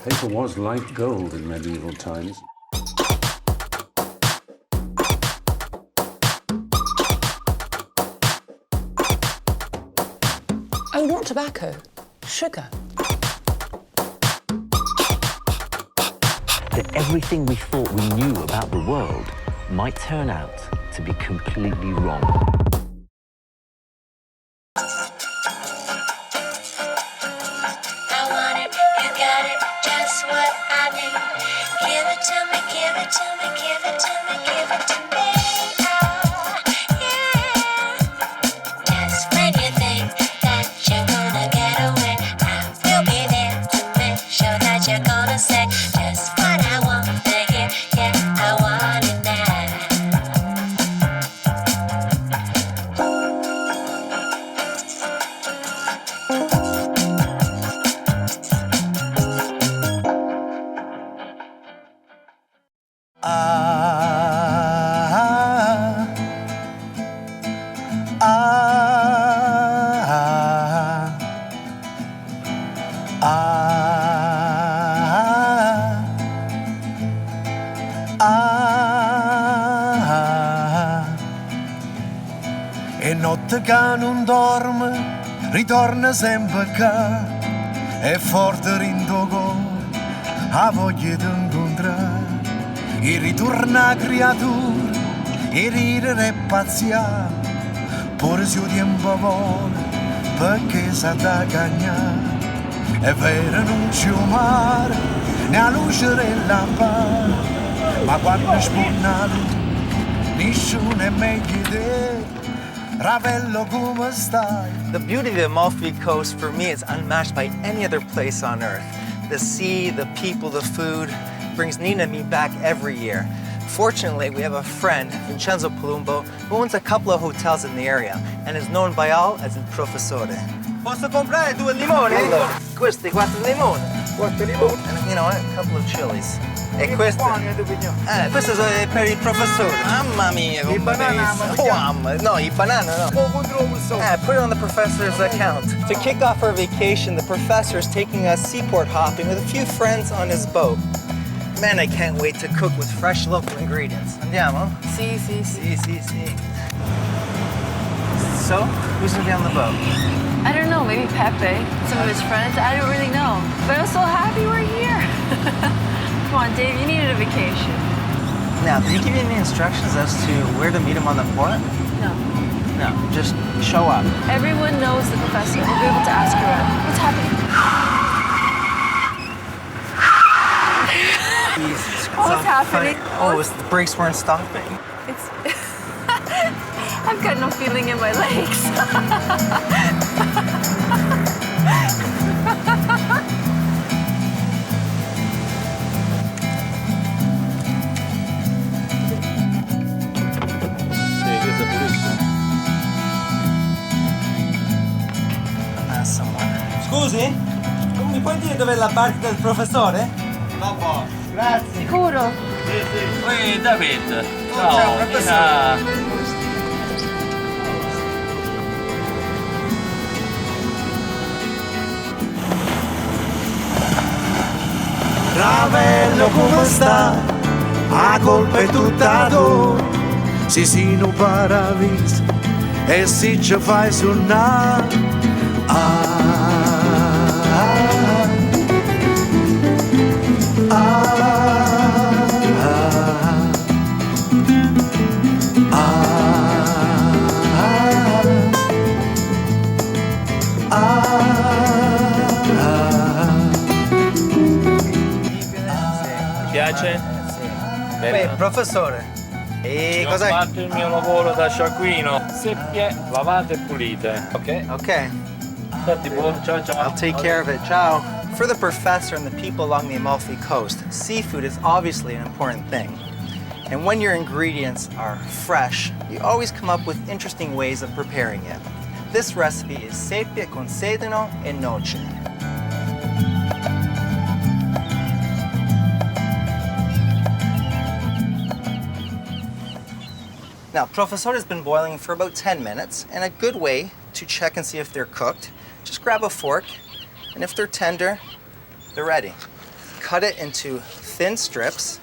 Paper was like gold in medieval times. Oh, not tobacco. Sugar. That everything we thought we knew about the world might turn out to be completely wrong. E notte che non dorme, ritorna sempre qua, è forte rindo cuore, ha voglia di incontrare, e ritorna creatura, e ridere e pazziare, pure se il tempo vuole, perché sa da cagnare, è vero non c'è mare, né a luce della lampada, ma quando spunta nessuno è meglio di te. Ravello, come stai? The beauty of the Amalfi Coast, for me, is unmatched by any other place on earth. The sea, the people, the food brings Nina and me back every year. Fortunately, we have a friend, Vincenzo Palumbo, who owns a couple of hotels in the area and is known by all as il professore. Posso comprare 2 limoni? Allora, questi 4 limoni. 4 limoni. And, you know what? A couple of chilies. E questo? Questo è per il professore. Mamma mia, come no, il banana no. Put it on the professor's account. To kick off our vacation, the professor is taking us seaport hopping with a few friends on his boat. Man, I can't wait to cook with fresh local ingredients. Andiamo? Sì. Sì. So, who's gonna be on the boat? I don't know, maybe Pepe, some of his friends. I don't really know. But I'm so happy we're here. Come on, Dave, you needed a vacation. Now, did he give you any instructions as to where to meet him on the port? No. No, just show up. Everyone knows the professor. We'll be able to ask around. What's happening? Jesus. What's happening? Oh, the brakes weren't stopping. It's... I've got no feeling in my legs. Scusi? Mi puoi dire dov'è la barca del professore? Dopo. Grazie. Sicuro? Sì. Oi, David. Ciao, professore. Ravello, come sta? A colpa è tutta tua, si no paradiso e si ci fai suonare. Piace? Beh, professore, e Ho cos'è? fatto il mio lavoro da sciacquino. Seppie lavate e pulite. Ok? Okay, Stati buoni, ciao. I'll take care of it. Ciao. For the professor and the people along the Amalfi Coast, seafood is obviously an important thing. And when your ingredients are fresh, you always come up with interesting ways of preparing it. This recipe is seppie con sedano e noce. Now, professore has been boiling for about 10 minutes, and a good way to check and see if they're cooked, just grab a fork, and if they're tender, they're ready. cut it into thin strips.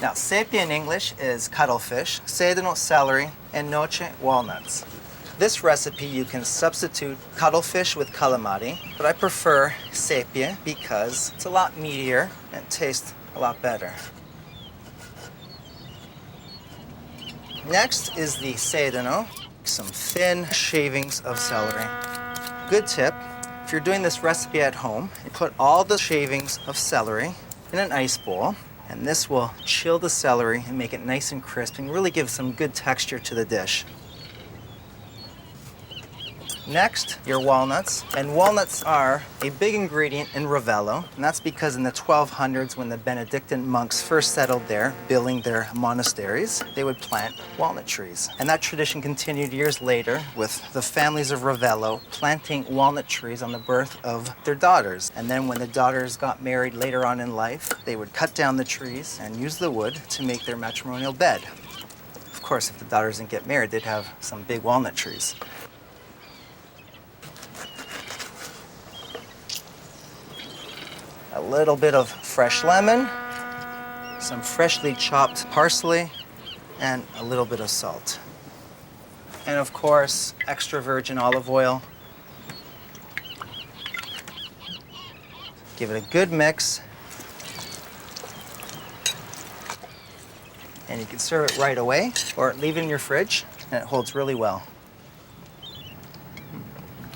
Now, sepia in English is cuttlefish, sedano, celery, and noce, walnuts. This recipe you can substitute cuttlefish with calamari, but I prefer sepia because it's a lot meatier and tastes a lot better. Next is the sedano, some thin shavings of celery. Good tip, if you're doing this recipe at home, you put all the shavings of celery in an ice bowl, and this will chill the celery and make it nice and crisp and really give some good texture to the dish. Next, your walnuts. And walnuts are a big ingredient in Ravello, and that's because in the 1200s, when the Benedictine monks first settled there, building their monasteries, they would plant walnut trees. And that tradition continued years later with the families of Ravello planting walnut trees on the birth of their daughters. And then when the daughters got married later on in life, they would cut down the trees and use the wood to make their matrimonial bed. Of course, if the daughters didn't get married, they'd have some big walnut trees. A little bit of fresh lemon, some freshly chopped parsley, and a little bit of salt. And of course, extra virgin olive oil. Give it a good mix. And you can serve it right away or leave it in your fridge, and it holds really well.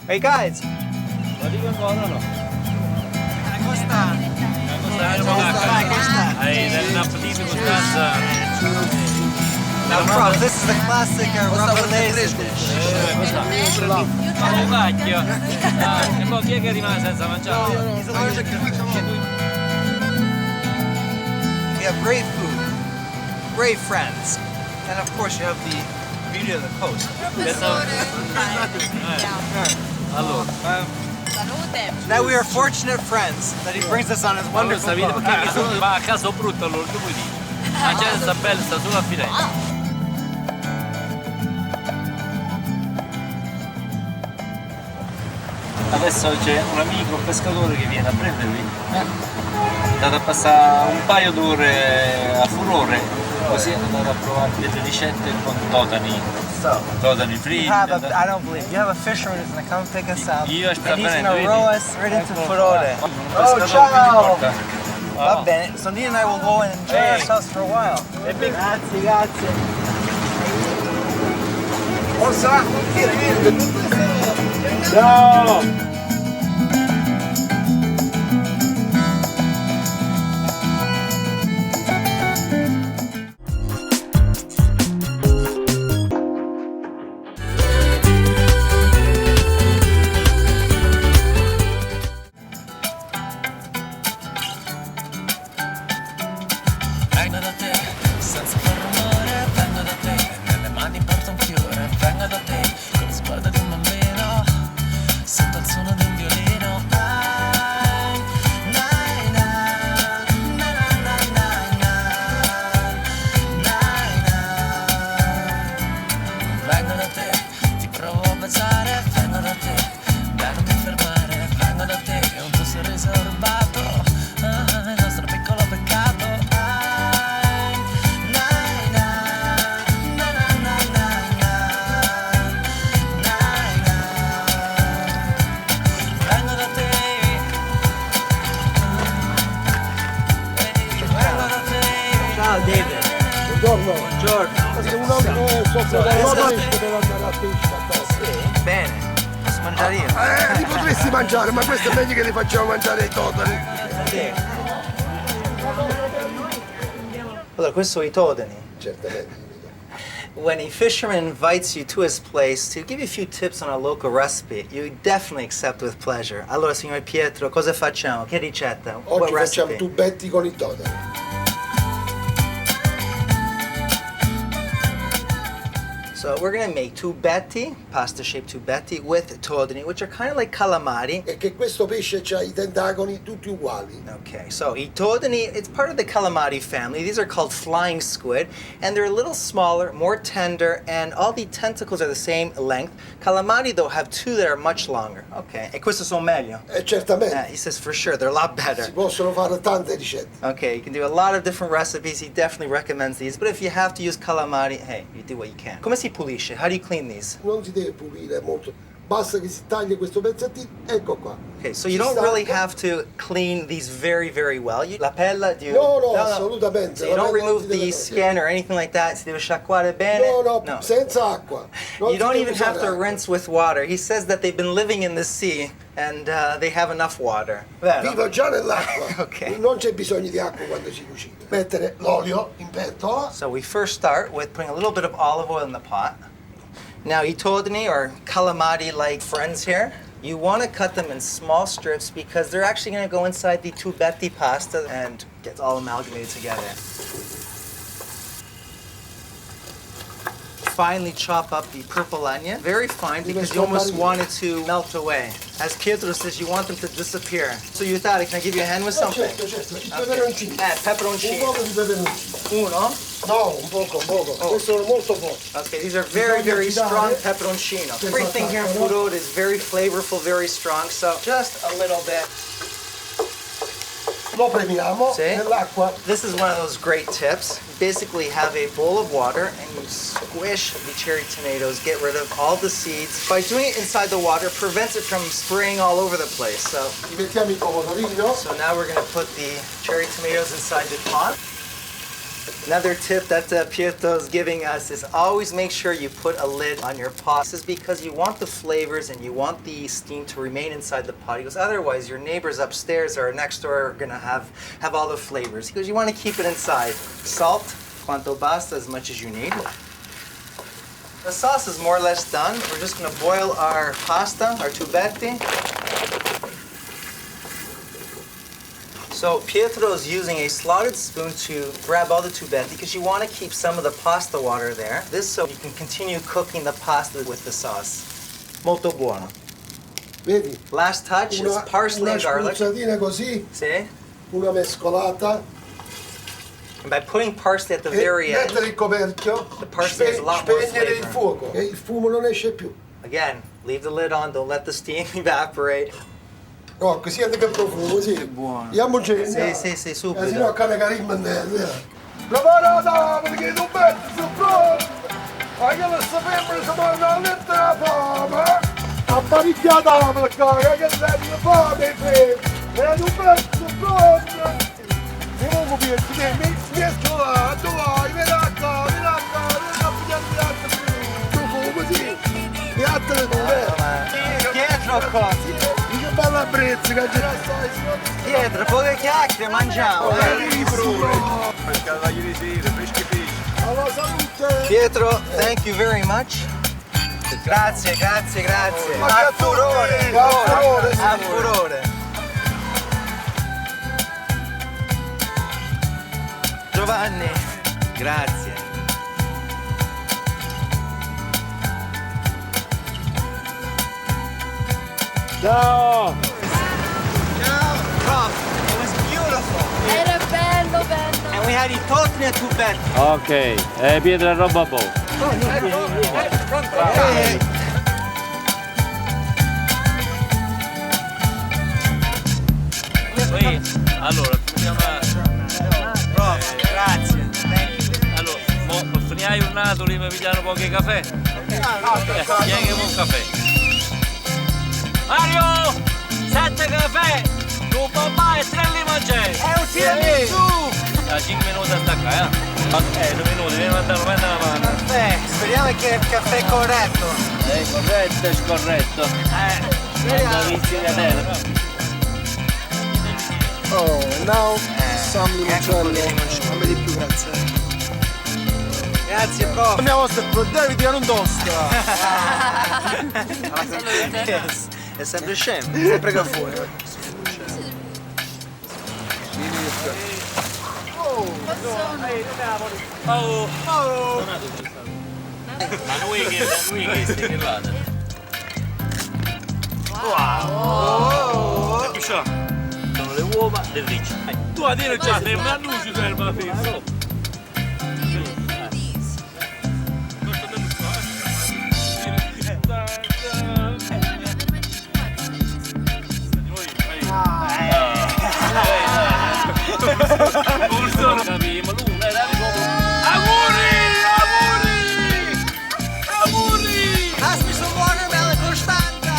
Hey guys! Now, bro, this is the classic Ravello dish. E poi chi è che rimane senza mangiare? He's allergic to We have great food, great friends, and of course you have the beauty of the coast. Allora, Now we are fortunate friends that he brings us on his wonderful sapete boat. perché mi sono va a casa brutto allora, che vuoi dire? La gente sta bella, sta solo a Firenze. Adesso c'è un amico pescatore che viene a prendervi. È andato a passare un paio d'ore a furore, così è andato a provare delle ricette con totani. So, Totani you fritti. have I don't believe, you have a fisherman who's going to come pick us up, Io aspetta and he's bene, going to vedi? row us right into Furore. Un Oh, pescatore ciao! che ti porta. Va bene, so Nina and I will go and enjoy Hey. ourselves for a while. Grazie, grazie. Ciao! Vengo da te, senza far rumore, vengo da te, nelle mani porto un fiore, vengo da te, con la sguardo di un bambino, sotto il suono di un violino. Ai, nai, na, na, na, na, na, na. Vengo da te, ti provo a baciare, vengo da te, da non mi fermare, vengo da te, è un tuo sorriso rubato, il nostro piccolo peccato. Ciao David. Buongiorno. Buongiorno. Perché un uomo soffre da Tonic deve andare a pesca. Bene, posso mangiare io? Li potresti mangiare, ma questo è meglio che li facciamo mangiare i totani. Allora, questo sono i todani. Certamente. When a fisherman invites you to his place to give you a few tips on a local recipe, you definitely accept with pleasure. Allora, signor Pietro, cosa facciamo? Che ricetta? Oggi What facciamo recipe? tubetti con i totani. So we're gonna make tubetti, pasta-shaped tubetti with todini, which are kind of like calamari. E che questo pesce ha i tentacoli tutti uguali. Okay, so i todini, it's part of the calamari family. These are called flying squid, and they're a little smaller, more tender, and all the tentacles are the same length. Calamari, though, have two that are much longer. Okay, e questo sono meglio. Certamente. He says for sure, they're a lot better. Si possono fare tante ricette. Okay, you can do a lot of different recipes. He definitely recommends these, but if you have to use calamari, hey, you do what you can. Come si pulisce? How do you clean these? Non si deve pulire molto. Basta che si taglia questo pezzettino, ecco qua. Okay, so you don't really have to clean these very, very well. La pella, do you... No, assolutamente. So you don't remove the skin or anything like that. Si deve sciacquare bene? No, senza acqua. You don't even have to rinse with water. He says that they've been living in the sea and they have enough water. Vero? Vivo già nell'acqua. Okay. Non c'è bisogno di acqua quando si cucina. Mettere l'olio in pentola. So we first start with putting a little bit of olive oil in the pot. Now, I todini, or calamari-like friends here, you want to cut them in small strips because they're actually going to go inside the tubetti pasta and get all amalgamated together. Finely chop up the purple onion, very fine because you almost want it to melt away. As Pietro says, you want them to disappear. So you thought, can I give you a hand with something? Certo, il peperoncino. Pepperoncino. Un po' di peperoncino. Uno? No, un poco. Questo è molto forte. Okay, these are very, very strong pepperoncino. Everything here in Furore is very flavorful, very strong, so just a little bit. Lo premiamo See? nell'acqua. This is one of those great tips. You basically have a bowl of water and you squish the cherry tomatoes, get rid of all the seeds. By doing it inside the water, prevents it from spraying all over the place. So Mettiamo il pomodorino. now we're going to put the cherry tomatoes inside the pot. Another tip that Pietro is giving us is always make sure you put a lid on your pot. This is because you want the flavors and you want the steam to remain inside the pot. He goes, otherwise your neighbors upstairs or next door are gonna have all the flavors. He goes, you want to keep it inside. Salt, quanto basta, as much as you need. The sauce is more or less done. We're just gonna boil our pasta, our tubetti. So Pietro is using a slotted spoon to grab all the tubetti because you want to keep some of the pasta water there. This so you can continue cooking the pasta with the sauce. Molto buono. Vedi? Last touch is parsley and garlic. Una spruzzatina così, See? una mescolata. And by putting parsley at the very end, Mettere il coperchio. the parsley has a lot more Spegnere il flavor. fuoco. E il fumo non esce più. Again, leave the lid on, don't let the steam evaporate. Rocco, senti che profumo, sì. Buono. Andiamo giù. Sì, subito. Se no, cane carimba preparata, perché tu metti sul pronto. Anche la sapere se manda la lettera fama. Apparecchiata per cane, che serve fame, e tu metti sul pronto. E non mi mesco là, tu vai, vieni a qua, tu fumo così. E altre Pietro qua. Bella brezza che c'è. Pietro, poche chiacchiere, mangiamo. Alla salute. Pietro, thank you very much. Grazie. Ma A furore. A furore. Giovanni, grazie. Ciao. Rob, it was beautiful. Era bello. And we had i totni e tubetti. Ok, pietra roba poco. Allora, Rob, grazie. allora, per finire il giornato lì mi pigliano pochi caffè. Vieni un caffè. Mario! 7 caffè! 2 papà e 3 limongè! È un tiramisù! Da 5 minuti a staccare, 2 minuti, devi mandare la mano. Perfetto, speriamo che il caffè è corretto. Corretto e scorretto. Speriamo. Oh, and now some limoncello. Non vedi più, grazie. Grazie, prof. La mia vostra David non tosta. Yes. È sempre scemo, sempre che fuori. Ma lui che vada. Wow! Sono le uova del riccio. Tu a dire già, sei un annuncio per la festa. Passami some watermelon, costanta!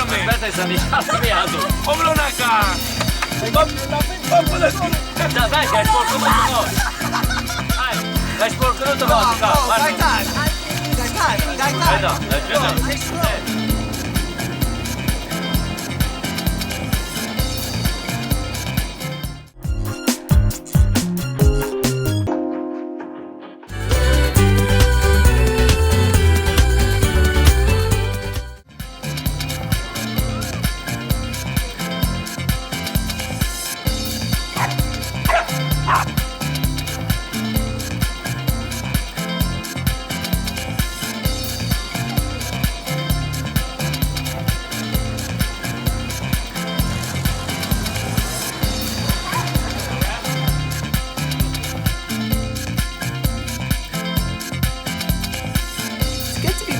Aspetta, sta diciamo. Come una cara! Vai, che hai sporco tutto cose. Hai sporco tutto cose, Dai time! Dai time!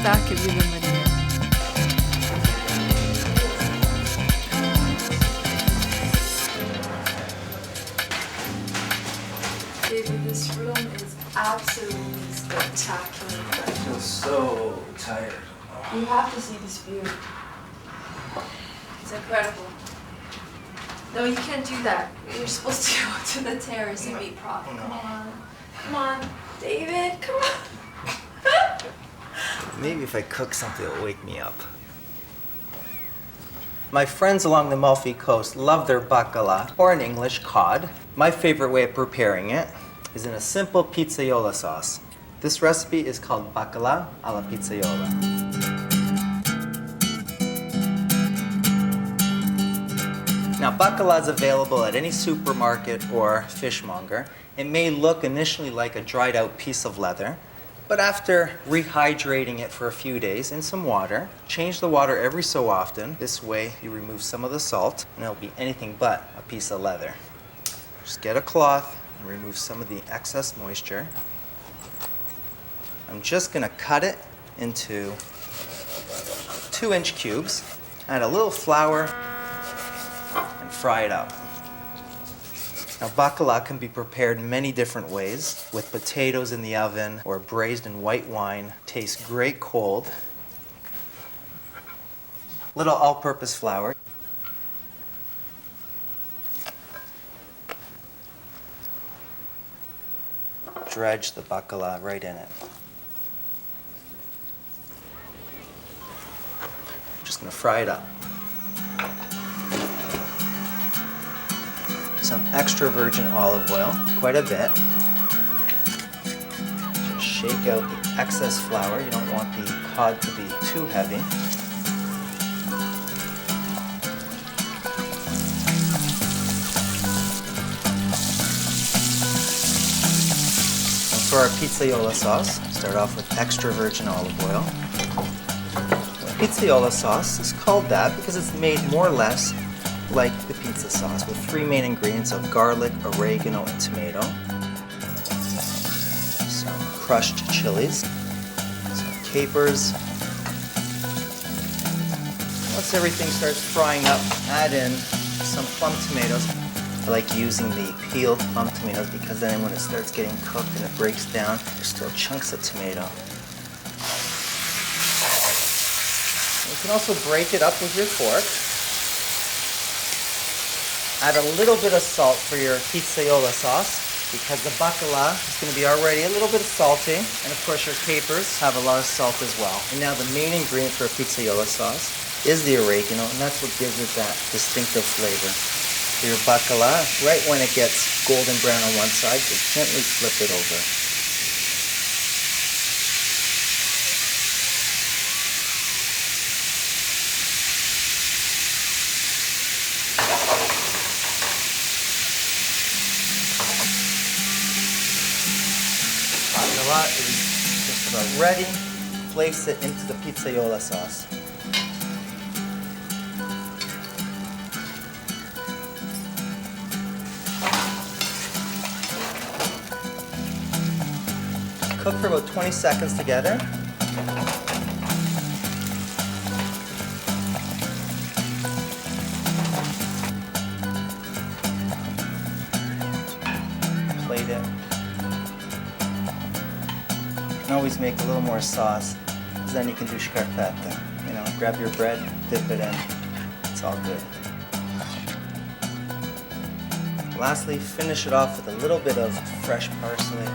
Back of you than Maria. David, this room is absolutely spectacular. I feel so tired. You have to see this view. It's incredible. No, you can't do that. You're supposed to go to the terrace and meet Prop. Come on. Come on. David, come on. Maybe if I cook something, it'll wake me up. My friends along the Amalfi Coast love their baccalà, or in English, cod. My favorite way of preparing it is in a simple pizzaiola sauce. This recipe is called Baccalà alla pizzaiola. Now, baccalà is available at any supermarket or fishmonger. It may look initially like a dried out piece of leather, but after rehydrating it for a few days in some water, change the water every so often. This way you remove some of the salt and it'll be anything but a piece of leather. Just get a cloth and remove some of the excess moisture. I'm just gonna cut it into 2-inch cubes, add a little flour, and fry it up. Now, baccalà can be prepared many different ways, with potatoes in the oven or braised in white wine. Tastes great cold. Little all-purpose flour. Dredge the baccalà right in it. Just gonna fry it up. Some extra virgin olive oil, quite a bit. Just shake out the excess flour. You don't want the cod to be too heavy. And for our pizzaiola sauce, start off with extra virgin olive oil. Pizzaiola sauce is called that because it's made more or less like the pizza sauce, with 3 main ingredients of garlic, oregano, and tomato. Some crushed chilies, some capers. Once everything starts frying up, add in some plum tomatoes. I like using the peeled plum tomatoes because then when it starts getting cooked and it breaks down, there's still chunks of tomato. You can also break it up with your fork. Add a little bit of salt for your pizzaiola sauce because the baccalà is going to be already a little bit salty, and of course your capers have a lot of salt as well. And now the main ingredient for a pizzaiola sauce is the oregano, and that's what gives it that distinctive flavor. For your baccalà, right when it gets golden brown on one side, just gently flip it over. Baccalà is are ready, place it into the pizzaiola sauce. Cook for about 20 seconds together. Plate it. You can always make a little more sauce, because then you can do scarpetta. You know, grab your bread, dip it in. It's all good. Lastly, finish it off with a little bit of fresh parsley.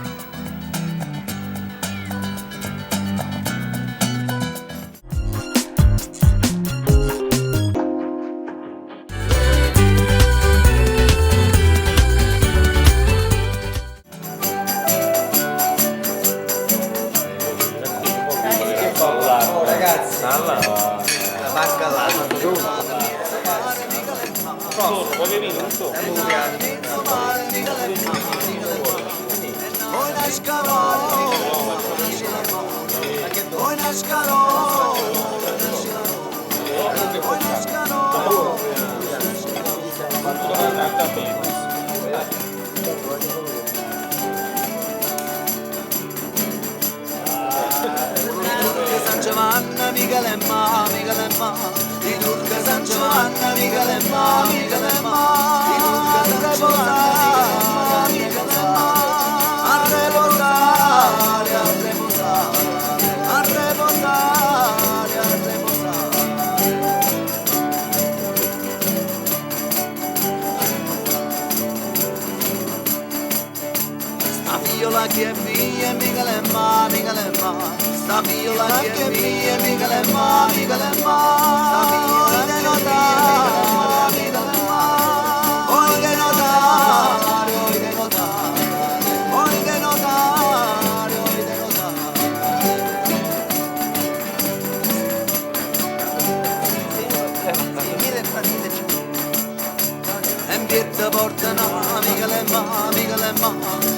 Ragazzi, alla, la baccalà. Voglio venire, non so. San Giovanna, mica le ma, di Turca San Giovanna, mica le ma, di Turca San Giovanna, mica le ma, a riposare, a riposare, a riposare, a riposare. Sta viola che è mia, mica le ma, sta viola che è mia, mica le ma, sta viola che notare, mica le ma, oi che notare, oi che notare, oi che notare, oi che notare. E pietta portano, mica le ma,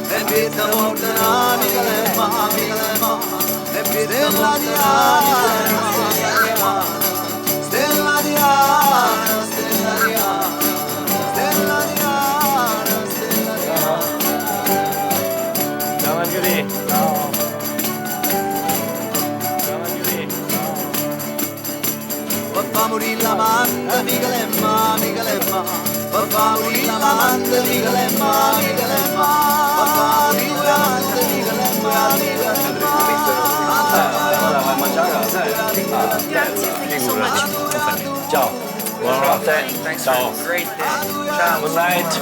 e pietta portano, mica le ma, e stella di Ana, stella di Ana, stella di Ana, stella di Ana, stella di Ana. Ciao Angioli. Ciao. Ciao Angioli. Papà morì la manda, mica le ma, papà morì la manda, mica le ma, papà morì la manda, mica le ma, Grazie, thank you so much. Ciao. Buonanotte. Thanks Ciao. for a great day. Ciao. Good night.